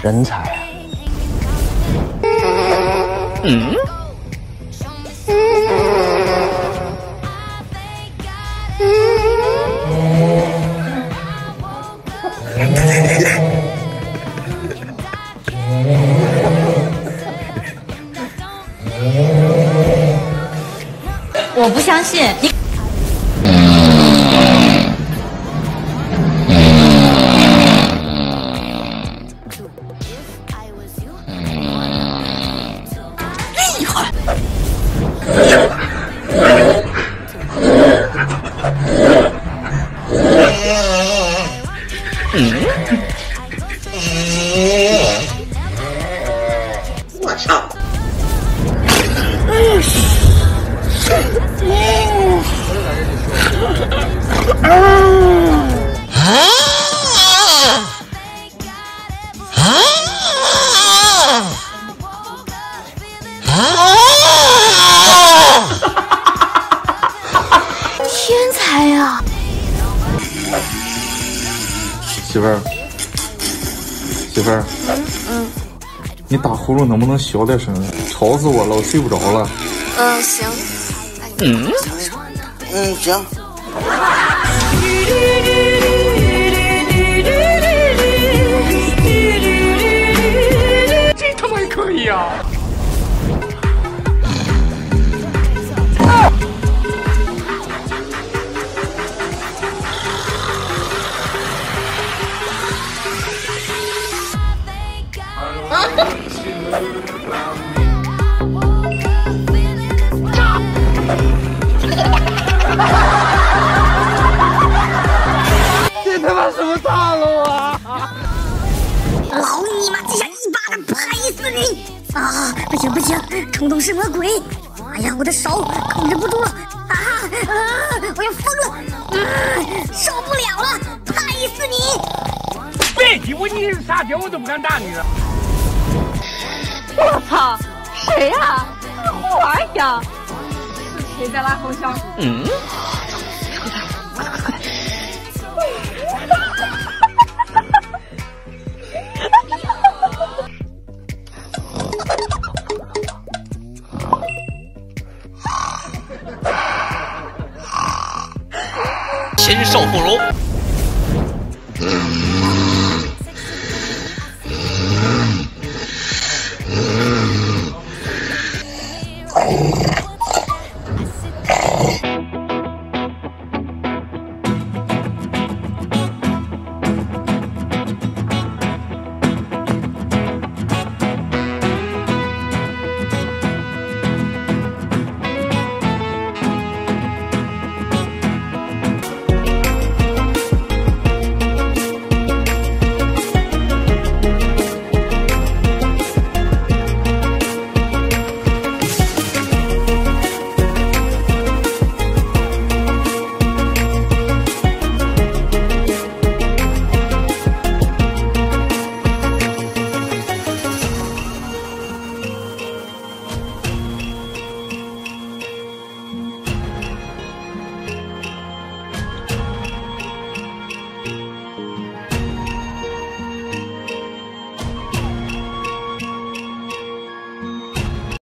人才啊！我不相信你。厉害！我操！天才呀！媳妇儿，媳妇儿，你打呼噜能不能小点声？吵死我了，我睡不着了。行。那你小声点。行。这他妈可以啊！这他妈什么套路啊！老你妈，这下一巴掌拍死你！啊，不行不行，冲动是魔鬼！妈呀，我的手控制不住了！我要疯了！受不了了，拍死你！别提我，你是傻逼，我都不敢打你了。我操，谁呀？跟胡玩一样。谁在拉风箱？禽兽不如！